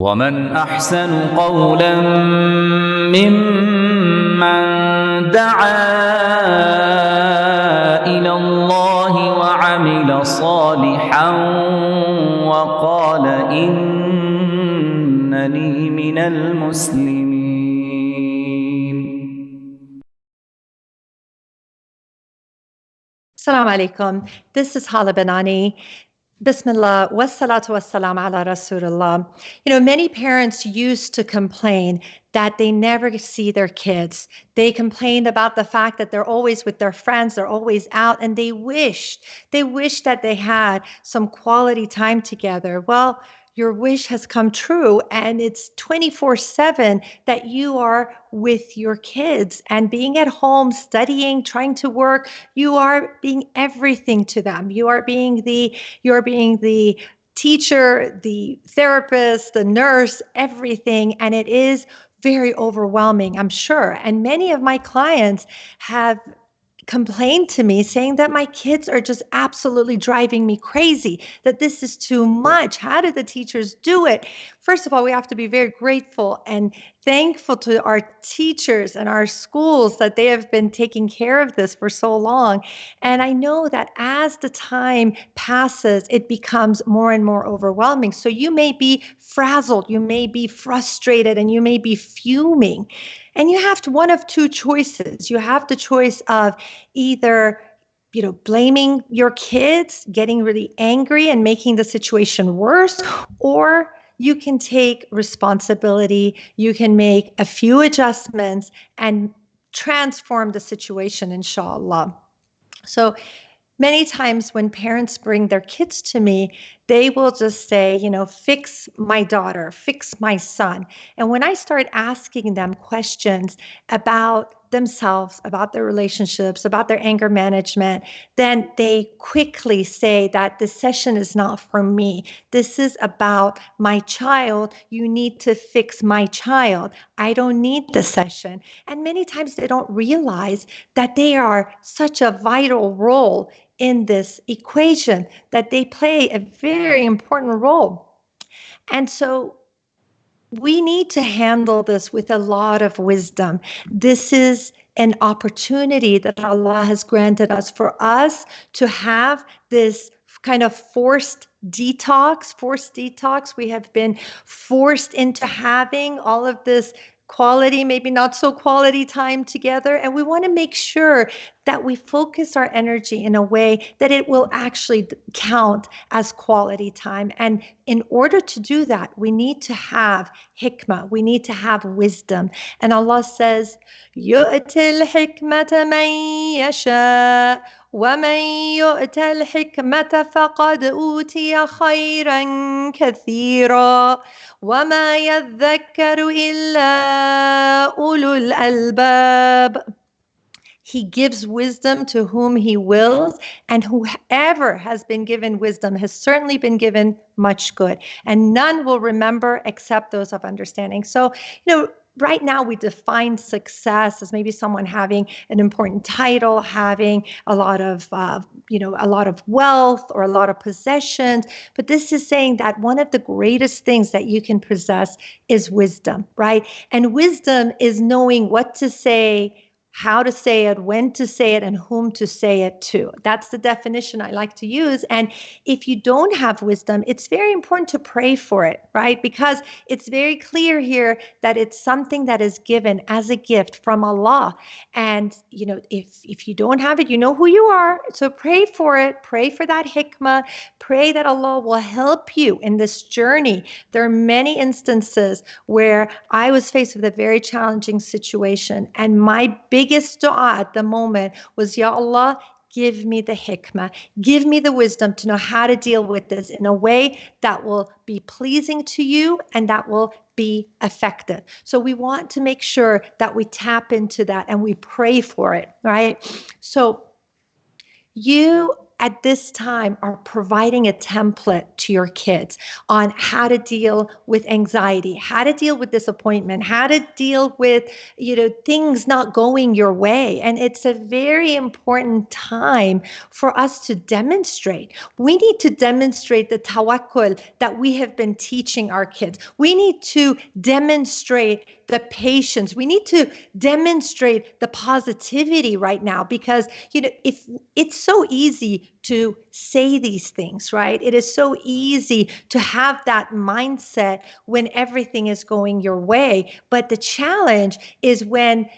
ومن أحسن قولا ممن دعا إلى الله وعمل صالحا وقال إنني من المسلمين. Assalamu alaikum. This is Haleh Banani. Bismillah, wassalatu wassalam ala Rasulullah. Many parents used to complain that they never see their kids. They complained about the fact that they're always with their friends, they're always out, and they wished that they had some quality time together. Well, your wish has come true, and it's 24/7 that you are with your kids and being at home, studying, trying to work. You are being everything to them. You're being the teacher, the therapist, the nurse, everything. And it is very overwhelming, I'm sure. And many of my clients have complained to me saying that my kids are just absolutely driving me crazy, that this is too much. How do the teachers do it? First of all, we have to be very grateful and thankful to our teachers and our schools that they have been taking care of this for so long. And I know that as the time passes, it becomes more and more overwhelming. So you may be frazzled, you may be frustrated, and you may be fuming. And you have one of two choices. You have the choice of either blaming your kids, getting really angry and making the situation worse, or you can take responsibility, you can make a few adjustments and transform the situation, inshallah. So many times when parents bring their kids to me, they will just say, fix my daughter, fix my son. And when I start asking them questions about themselves, about their relationships, about their anger management, then they quickly say that this session is not for me. This is about my child. You need to fix my child. I don't need the session. And many times they don't realize that they are such a vital role in this equation, that they play a very important role. And so we need to handle this with a lot of wisdom. This is an opportunity that Allah has granted us for us to have this kind of forced detox. We have been forced into having all of this quality, maybe not so quality time together. And we want to make sure that we focus our energy in a way that it will actually count as quality time. And in order to do that, we need to have hikmah. We need to have wisdom. And Allah says, يُؤْتِ الْحِكْمَةَ مَنْ يَشَاءُ وَمَنْ يُؤْتَ الْحِكْمَةَ فَقَدْ أُوتِيَ خَيْرًا كَثِيرًا وَمَا يَذَّكَّرُ إِلَّا أُولُو الْأَلْبَابِ. He gives wisdom to whom he wills, and whoever has been given wisdom has certainly been given much good, and none will remember except those of understanding. So, right now we define success as maybe someone having an important title, having a lot of wealth or a lot of possessions. But this is saying that one of the greatest things that you can possess is wisdom, right? And wisdom is knowing what to say, how to say it, when to say it, and whom to say it to. That's the definition I like to use. And if you don't have wisdom, it's very important to pray for it, right? Because it's very clear here that it's something that is given as a gift from Allah. And, if you don't have it, you know who you are. So pray for it. Pray for that hikmah. Pray that Allah will help you in this journey. There are many instances where I was faced with a very challenging situation, and my biggest dua at the moment was, Ya Allah, give me the hikmah, give me the wisdom to know how to deal with this in a way that will be pleasing to you and that will be effective. So we want to make sure that we tap into that and we pray for it, right? So you at this time are providing a template to your kids on how to deal with anxiety, how to deal with disappointment, how to deal with, things not going your way. And it's a very important time for us to demonstrate. We need to demonstrate the tawakkul that we have been teaching our kids. We need to demonstrate the patience. We need to demonstrate the positivity right now, because, if it's so easy to say these things, right? It is so easy to have that mindset when everything is going your way. But the challenge is when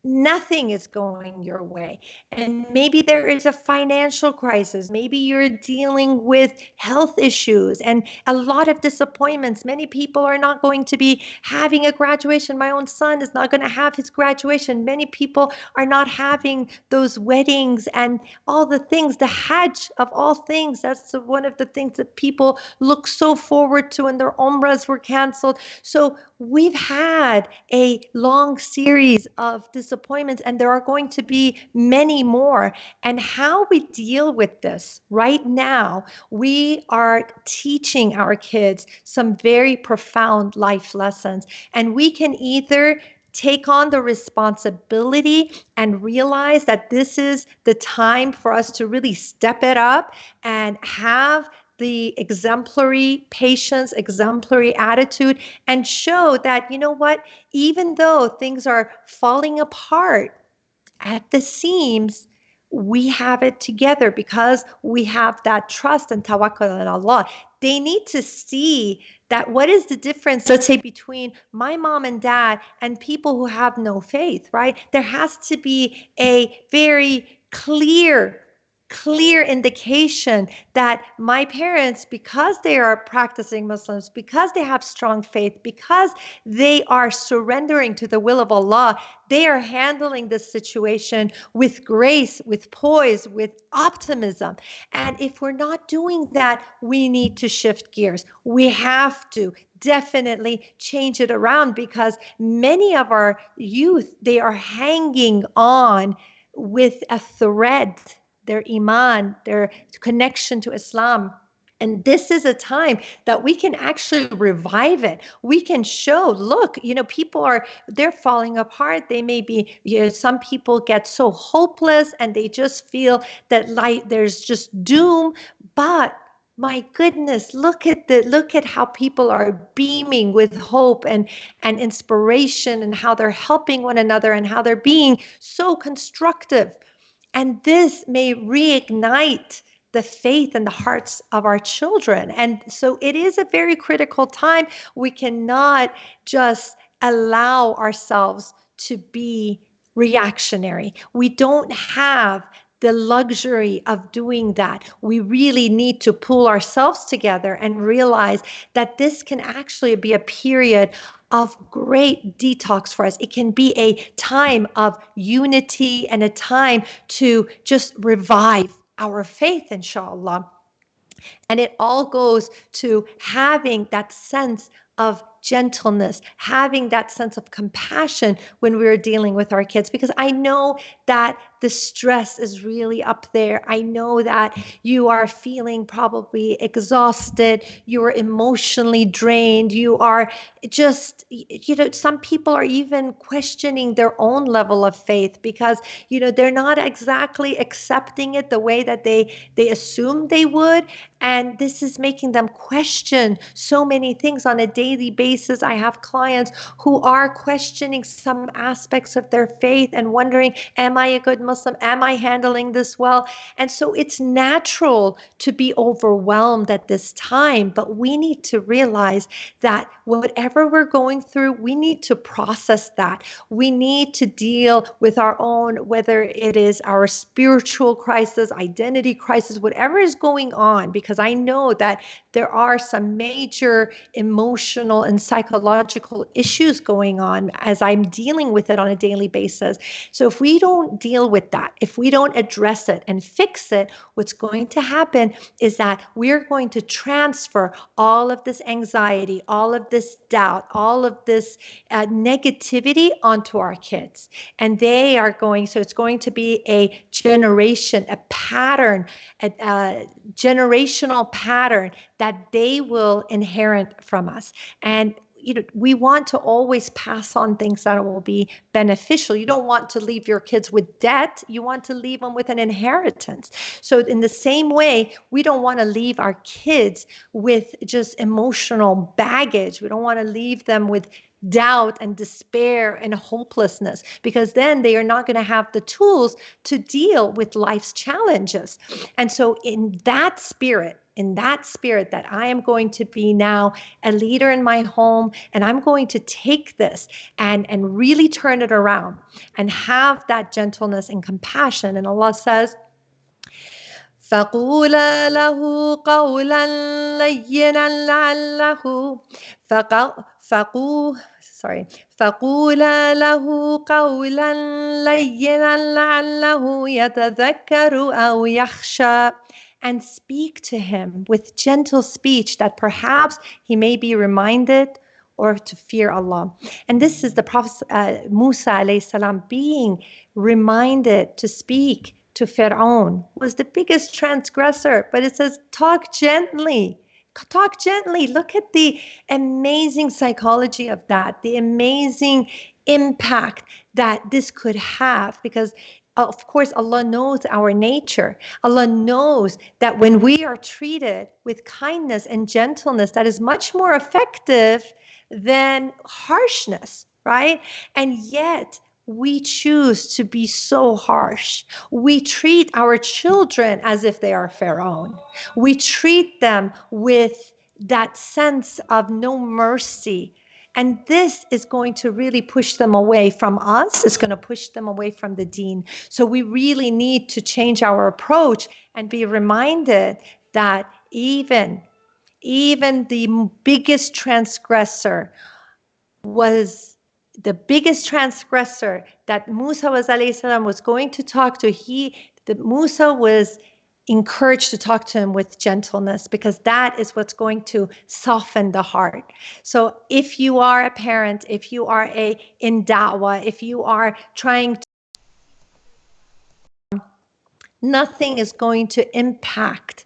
nothing is going your way. And maybe there is a financial crisis. Maybe you're dealing with health issues and a lot of disappointments. Many people are not going to be having a graduation. My own son is not going to have his graduation. Many people are not having those weddings and all the things. The Hajj of all things, that's one of the things that people look so forward to, and their umrahs were canceled. So we've had a long series of disappointments, and there are going to be many more. And how we deal with this right now, we are teaching our kids some very profound life lessons. And we can either take on the responsibility and realize that this is the time for us to really step it up and have the exemplary patience, exemplary attitude, and show that, even though things are falling apart at the seams, we have it together because we have that trust and tawakkul on Allah. They need to see that what is the difference, let's say, between my mom and dad and people who have no faith, right? There has to be a very clear indication that my parents, because they are practicing Muslims, because they have strong faith, because they are surrendering to the will of Allah, they are handling this situation with grace, with poise, with optimism. And if we're not doing that, we need to shift gears. We have to definitely change it around, because many of our youth, they are hanging on with a thread, their iman, their connection to Islam. And this is a time that we can actually revive it. We can show, look, people they're falling apart. They may be, some people get so hopeless and they just feel that there's just doom. But my goodness, look at how people are beaming with hope and inspiration, and how they're helping one another, and how they're being so constructive. And this may reignite the faith in the hearts of our children. And so it is a very critical time. We cannot just allow ourselves to be reactionary. We don't have the luxury of doing that. We really need to pull ourselves together and realize that this can actually be a period of great detox for us. It can be a time of unity and a time to just revive our faith, inshallah. And it all goes to having that sense of gentleness, having that sense of compassion when we're dealing with our kids, because I know that the stress is really up there. I know that you are feeling probably exhausted. You are emotionally drained. You are just, some people are even questioning their own level of faith because, they're not exactly accepting it the way that they assumed they would. And this is making them question so many things on a daily basis. I have clients who are questioning some aspects of their faith and wondering, am I a good Muslim? Am I handling this well? And so it's natural to be overwhelmed at this time, but we need to realize that whatever we're going through, we need to process that. We need to deal with our own, whether it is our spiritual crisis, identity crisis, whatever is going on, because because I know that there are some major emotional and psychological issues going on as I'm dealing with it on a daily basis. So if we don't deal with that, if we don't address it and fix it, what's going to happen is that we're going to transfer all of this anxiety, all of this doubt, all of this negativity onto our kids. And they are going, so it's going to be a generation, a pattern, a generational pattern that they will inherit from us. And we want to always pass on things that will be beneficial. You don't want to leave your kids with debt. You want to leave them with an inheritance. So in the same way, we don't want to leave our kids with just emotional baggage. We don't want to leave them with doubt and despair and hopelessness, because then they are not going to have the tools to deal with life's challenges. And so in that spirit that I am going to be now a leader in my home, and I'm going to take this and really turn it around and have that gentleness and compassion. And Allah says, فَقُولَا لَهُ قَوْلًا لَيِّنًا لَعَلَّهُ فَقُولَا لَهُ قَوْلًا لَيِّنًا لَعَلَّهُ يَتَذَكَّرُ أَوْ يَخْشَى. And speak to him with gentle speech that perhaps he may be reminded or to fear Allah. And this is the Prophet Musa alayhi salam being reminded to speak to Fir'aun, was the biggest transgressor. But it says, talk gently. Talk gently. Look at the amazing psychology of that, the amazing impact that this could have, because of course, Allah knows our nature. Allah knows that when we are treated with kindness and gentleness, that is much more effective than harshness, right? And yet, we choose to be so harsh. We treat our children as if they are Pharaoh. We treat them with that sense of no mercy. And this is going to really push them away from us. It's going to push them away from the deen. So we really need to change our approach and be reminded that even the biggest transgressor was the biggest transgressor that Musa was alayhi salam was going to talk to. Musa was encouraged to talk to him with gentleness, because that is what's going to soften the heart. So if you are a parent, if you are in da'wah, if you are trying to, nothing is going to impact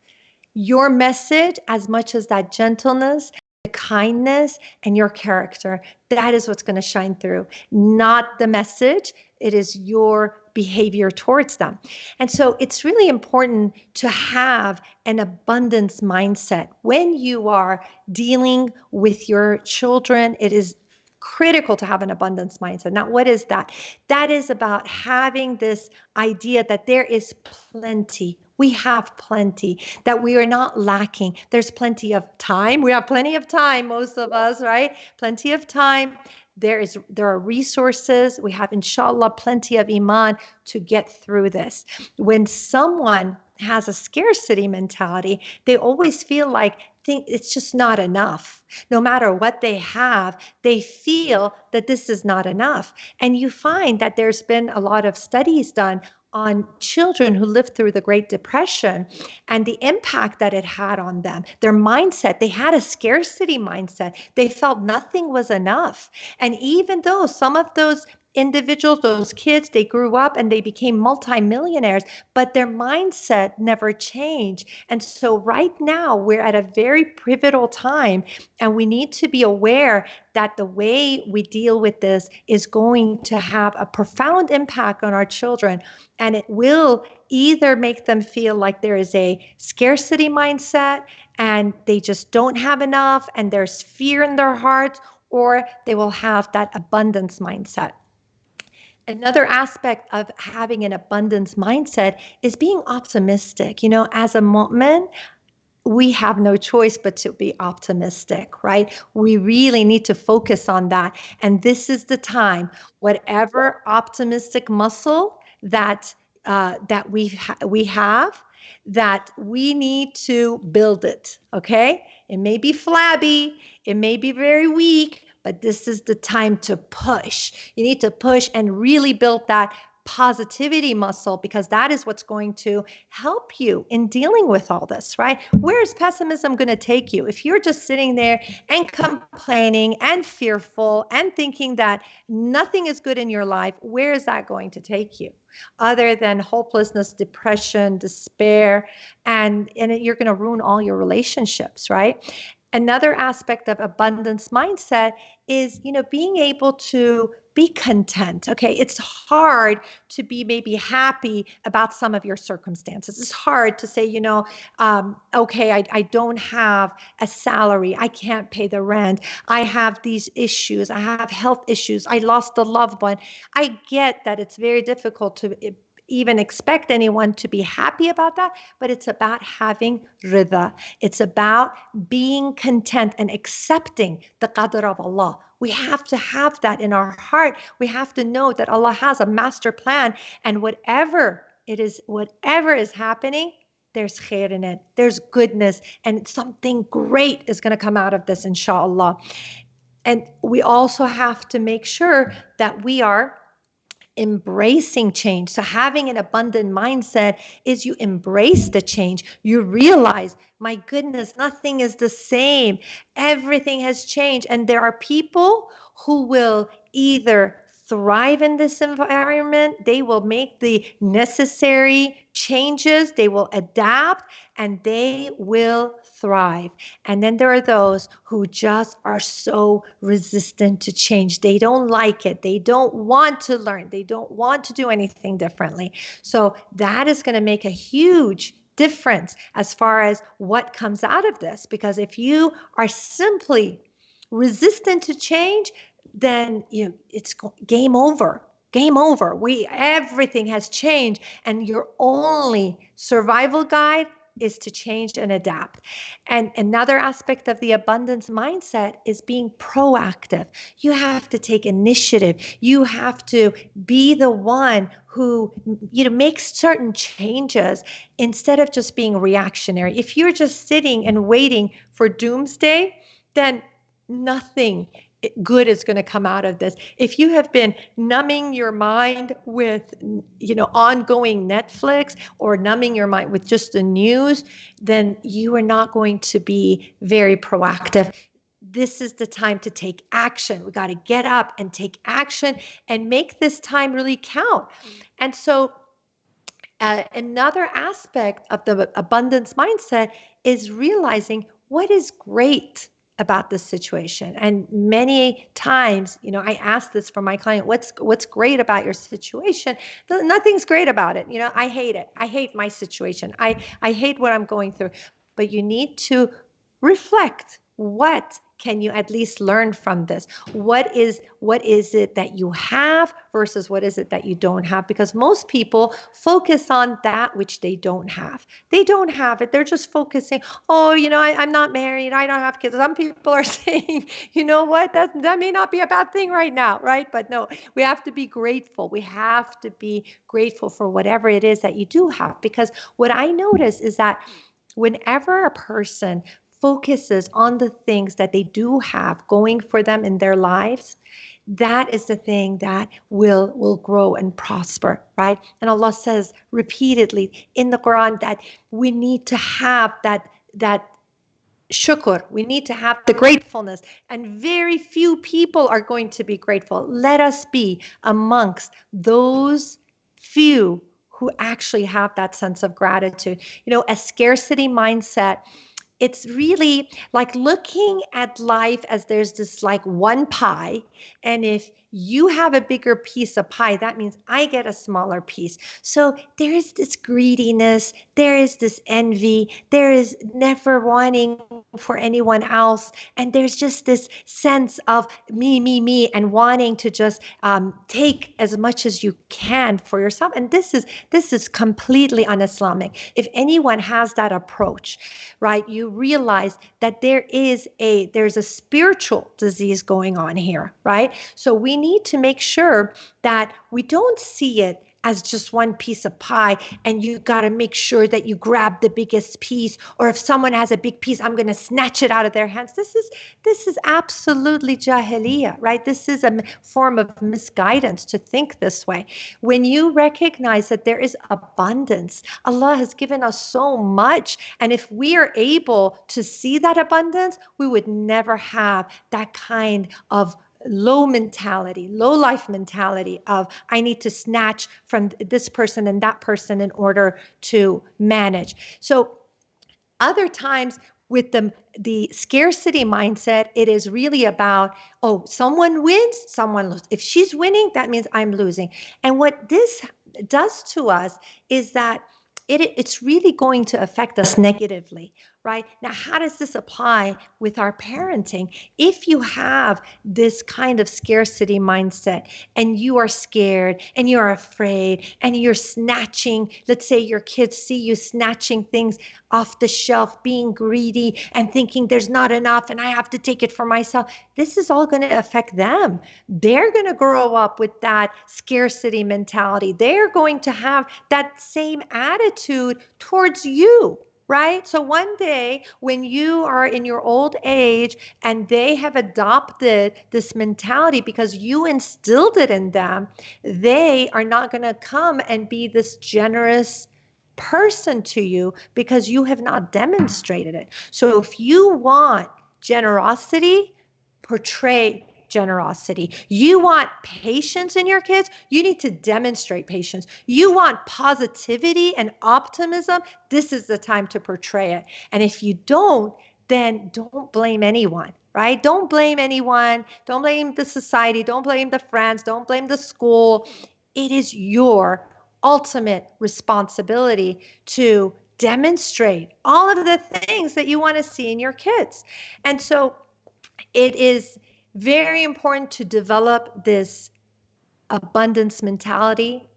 your message as much as that gentleness, the kindness, and your character. That is what's going to shine through, not the message. It is your behavior towards them. And so it's really important to have an abundance mindset. When you are dealing with your children, it is critical to have an abundance mindset. Now, what is that? That is about having this idea that there is plenty. We have plenty, that we are not lacking. There's plenty of time. We have plenty of time, most of us, right? Plenty of time. There are resources. We have, inshallah, plenty of iman to get through this. When someone has a scarcity mentality, they always feel like it's just not enough. No matter what they have, they feel that this is not enough. And you find that there's been a lot of studies done on children who lived through the Great Depression and the impact that it had on them. Their mindset, they had a scarcity mindset. They felt nothing was enough. And even though some of those individuals, those kids, they grew up and they became multimillionaires, but their mindset never changed. And so right now we're at a very pivotal time, and we need to be aware that the way we deal with this is going to have a profound impact on our children. And it will either make them feel like there is a scarcity mindset and they just don't have enough and there's fear in their hearts, or they will have that abundance mindset. Another aspect of having an abundance mindset is being optimistic. You know, as a mu'min, we have no choice but to be optimistic, right? We really need to focus on that. And this is the time, whatever optimistic muscle that we have, that we need to build it, okay? It may be flabby, it may be very weak, but this is the time to push. You need to push and really build that positivity muscle, because that is what's going to help you in dealing with all this, right? Where is pessimism going to take you? If you're just sitting there and complaining and fearful and thinking that nothing is good in your life, where is that going to take you? Other than hopelessness, depression, despair, and you're going to ruin all your relationships, right? Another aspect of abundance mindset is, being able to be content. Okay, it's hard to be maybe happy about some of your circumstances. It's hard to say, okay, I don't have a salary. I can't pay the rent. I have these issues. I have health issues. I lost a loved one. I get that it's very difficult to even expect anyone to be happy about that, but it's about having rida. It's about being content and accepting the qadr of Allah. We have to have that in our heart. We have to know that Allah has a master plan, and whatever is happening, there's khair in it. There's goodness, and something great is going to come out of this, inshallah. And we also have to make sure that we are embracing change. So having an abundant mindset is you embrace the change. You realize, my goodness, nothing is the same. Everything has changed. And there are people who will either thrive in this environment, they will make the necessary changes, they will adapt, and they will thrive. And then there are those who just are so resistant to change. They don't like it. They don't want to learn. They don't want to do anything differently. So that is going to make a huge difference as far as what comes out of this. Because if you are simply resistant to change, then it's game over. Game over. Everything has changed, and your only survival guide is to change and adapt. And another aspect of the abundance mindset is being proactive. You have to take initiative. You have to be the one who makes certain changes instead of just being reactionary. If you're just sitting and waiting for doomsday, then nothing good is going to come out of this. If you have been numbing your mind with, ongoing Netflix, or numbing your mind with just the news, then you are not going to be very proactive. This is the time to take action. We got to get up and take action and make this time really count. And so another aspect of the abundance mindset is realizing what is great about this situation. And many times, I ask this for my client, what's great about your situation? Nothing's great about it. I hate it. I hate my situation. I hate what I'm going through. But you need to reflect, what can you at least learn from this? What is it that you have versus what is it that you don't have? Because most people focus on that which they don't have. They don't have it. They're just focusing, I'm not married. I don't have kids. Some people are saying, you know what, that may not be a bad thing right now, right? But no, we have to be grateful. We have to be grateful for whatever it is that you do have. Because what I notice is that whenever a person focuses on the things that they do have going for them in their lives, that is the thing that will grow and prosper, right? And Allah says repeatedly in the Quran that we need to have that shukr, we need to have the gratefulness, and very few people are going to be grateful. Let us be amongst those few who actually have that sense of gratitude. A scarcity mindset, it's really like looking at life as there's this like one pie, and if you have a bigger piece of pie, that means I get a smaller piece. So there is this greediness, there is this envy, there is never wanting for anyone else, and there's just this sense of me, and wanting to just take as much as you can for yourself. And this is completely un-Islamic. If anyone has that approach, right, you realize that there's a spiritual disease going on here, right? So we need to make sure that we don't see it as just one piece of pie, and you got to make sure that you grab the biggest piece, or if someone has a big piece, I'm going to snatch it out of their hands. This is absolutely jahiliyyah, right? This is a form of misguidance to think this way. When you recognize that there is abundance, Allah has given us so much, and if we are able to see that abundance, we would never have that kind of low mentality, low life mentality of I need to snatch from this person and that person in order to manage. So other times with the scarcity mindset, it is really about, oh, someone wins, someone loses. If she's winning, that means I'm losing. And what this does to us is that it's really going to affect us negatively, right? Now, how does this apply with our parenting? If you have this kind of scarcity mindset and you are scared and you're afraid and you're snatching, let's say your kids see you snatching things off the shelf, being greedy and thinking there's not enough and I have to take it for myself, this is all going to affect them. They're going to grow up with that scarcity mentality. They're going to have that same attitude towards you. Right? So one day when you are in your old age and they have adopted this mentality because you instilled it in them, they are not going to come and be this generous person to you because you have not demonstrated it. So if you want generosity, portray generosity. You want patience in your kids, you need to demonstrate patience. You want positivity and optimism, this is the time to portray it. And if you don't, then don't blame anyone, right? Don't blame anyone. Don't blame the society. Don't blame the friends. Don't blame the school. It is your ultimate responsibility to demonstrate all of the things that you want to see in your kids. And so it is very important to develop this abundance mentality,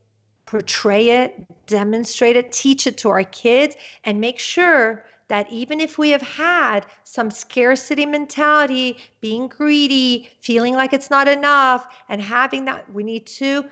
portray it, demonstrate it, teach it to our kids, and make sure that even if we have had some scarcity mentality, being greedy, feeling like it's not enough, and having that, we need to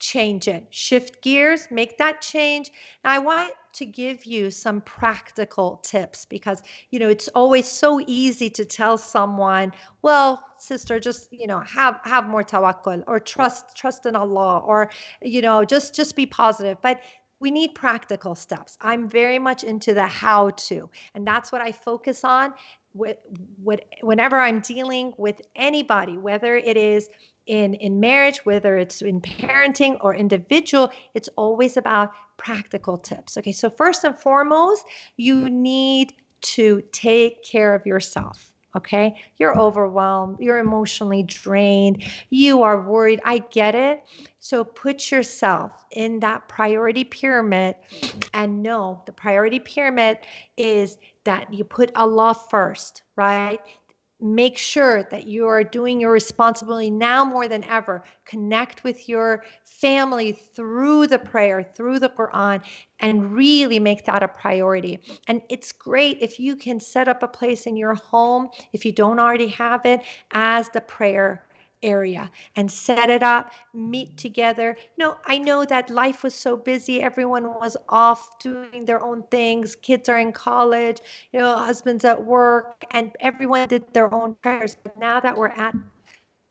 change it, shift gears, make that change. Now, I want to give you some practical tips because, it's always so easy to tell someone, well, sister, just, have more tawakkul or trust in Allah or, just be positive. But we need practical steps. I'm very much into the how to, and that's what I focus on whenever I'm dealing with anybody, whether it is in marriage, whether it's in parenting or individual, it's always about practical tips. Okay, so first and foremost, you need to take care of yourself. Okay, you're overwhelmed, you're emotionally drained, you are worried. I get it. So put yourself in that priority pyramid and know the priority pyramid is that you put Allah first, right? Make sure that you are doing your responsibility now more than ever. Connect with your family through the prayer, through the Quran, and really make that a priority. And it's great if you can set up a place in your home, if you don't already have it, as the prayer area and set it up, meet together. I know that life was so busy. Everyone was off doing their own things. Kids are in college, husbands at work, and everyone did their own prayers. But now that we're at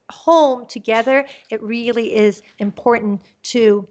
home together, it really is important to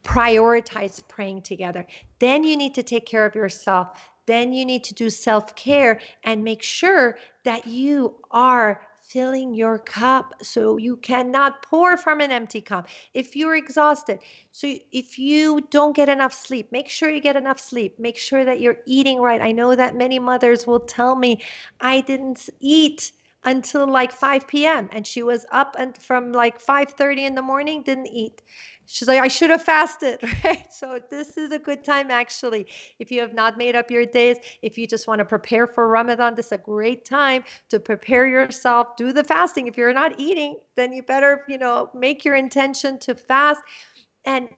prioritize praying together. Then you need to take care of yourself. Then you need to do self-care and make sure that you are filling your cup, so you cannot pour from an empty cup. If you're exhausted, so if you don't get enough sleep, make sure you get enough sleep. Make sure that you're eating right. I know that many mothers will tell me, I didn't eat until like 5 p.m. and she was up and from like 5:30 in the morning, didn't eat. She's like, I should have fasted, right? So this is a good time, actually. If you have not made up your days, if you just want to prepare for Ramadan, this is a great time to prepare yourself, do the fasting. If you're not eating, then you better, make your intention to fast and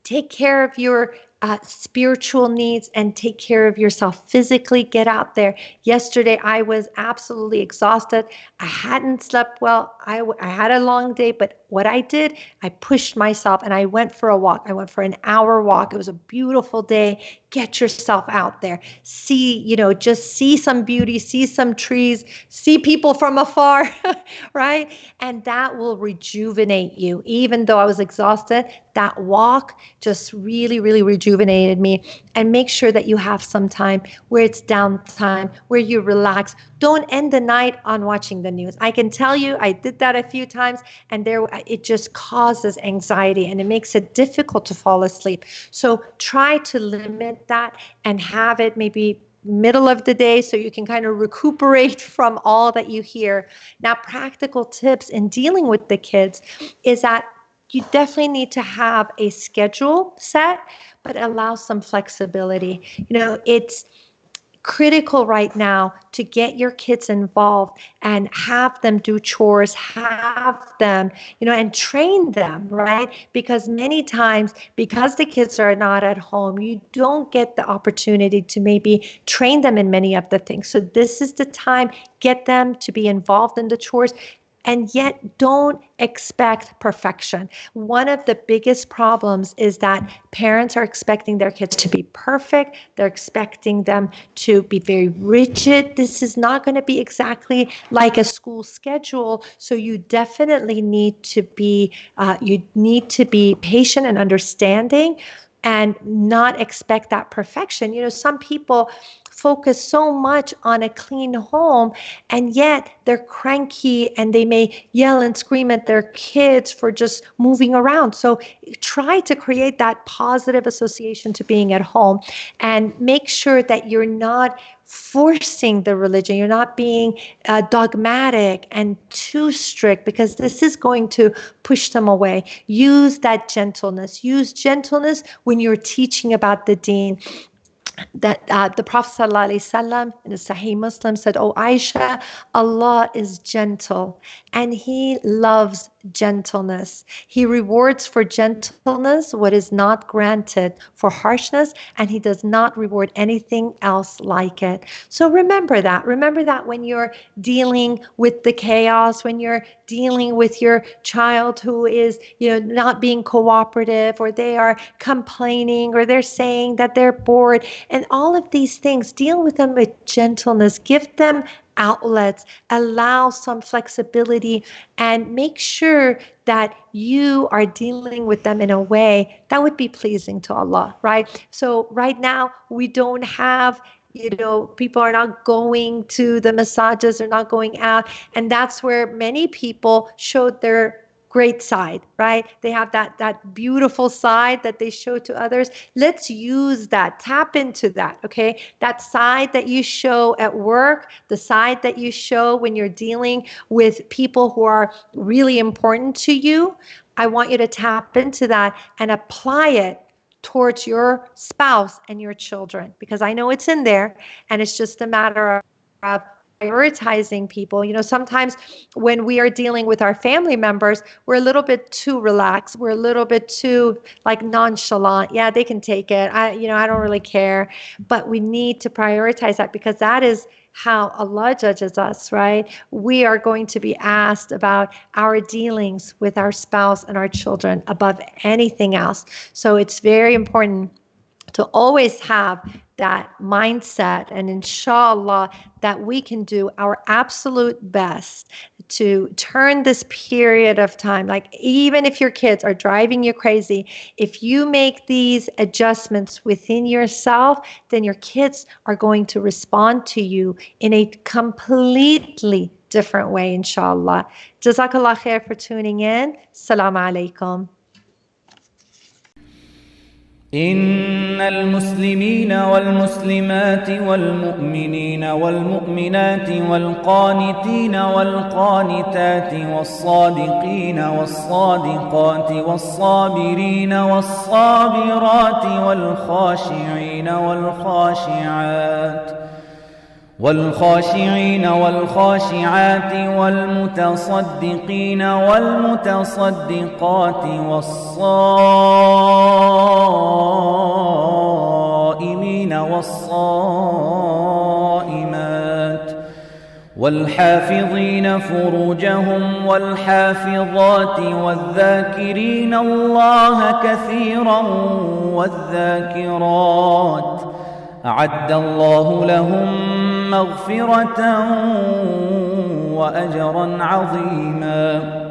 take care of your spiritual needs and take care of yourself physically. Get out there. Yesterday, I was absolutely exhausted. I hadn't slept well. I had a long day, but what I did, I pushed myself and I went for a walk. I went for an hour walk. It was a beautiful day. Get yourself out there. See, just see some beauty, see some trees, see people from afar, right? And that will rejuvenate you. Even though I was exhausted, that walk just really, really rejuvenated me. And make sure that you have some time where it's downtime, where you relax. Don't end the night on watching the news. I can tell you, I did that a few times, and it just causes anxiety and it makes it difficult to fall asleep. So try to limit that and have it maybe middle of the day so you can kind of recuperate from all that you hear. Now, practical tips in dealing with the kids is that you definitely need to have a schedule set, but allow some flexibility. It's critical right now to get your kids involved and have them do chores, have them, and train them, right? Because many times, because the kids are not at home, you don't get the opportunity to maybe train them in many of the things. So this is the time, get them to be involved in the chores. And yet don't expect perfection. One of the biggest problems is that parents are expecting their kids to be perfect. They're expecting them to be very rigid. This is not going to be exactly like a school schedule. So you definitely need to be patient and understanding and not expect that perfection. Some people focus so much on a clean home, and yet they're cranky and they may yell and scream at their kids for just moving around. So try to create that positive association to being at home and make sure that you're not forcing the religion. You're not being dogmatic and too strict, because this is going to push them away. Use that gentleness. Use gentleness when you're teaching about the deen. That the Prophet ﷺ in the Sahih Muslim said, "Oh Aisha, Allah is gentle and He loves gentleness. He rewards for gentleness what is not granted for harshness, and He does not reward anything else like it." So remember that. Remember that when you're dealing with the chaos, when you're dealing with your child who is, not being cooperative, or they are complaining, or they're saying that they're bored, and all of these things, deal with them with gentleness. Give them outlets, allow some flexibility, and make sure that you are dealing with them in a way that would be pleasing to Allah, right? So right now, we don't have, people are not going to the massages, they're not going out. And that's where many people showed their great side, right? They have that beautiful side that they show to others. Let's use that, tap into that, okay? That side that you show at work, the side that you show when you're dealing with people who are really important to you. I want you to tap into that and apply it towards your spouse and your children, because I know it's in there, and it's just a matter of prioritizing people. Sometimes when we are dealing with our family members, we're a little bit too relaxed. We're a little bit too nonchalant. Yeah, they can take it. I don't really care. But we need to prioritize that, because that is how Allah judges us, right? We are going to be asked about our dealings with our spouse and our children above anything else. So it's very important to always have that mindset, and inshallah that we can do our absolute best to turn this period of time. Even if your kids are driving you crazy, if you make these adjustments within yourself, then your kids are going to respond to you in a completely different way, inshallah. Jazakallah khair for tuning in. Assalamu alaikum. إن المسلمين والمسلمات والمؤمنين والمؤمنات والقانتين والقانتات والصادقين والصادقات والصابرين والصابرات والخاشعين والخاشعات والمتصدقين والمتصدقات والصائمين والصائمات والحافظين فروجهم والحافظات والذاكرين الله كثيرا والذاكرات أعد الله لهم مغفرة وأجرا عظيما.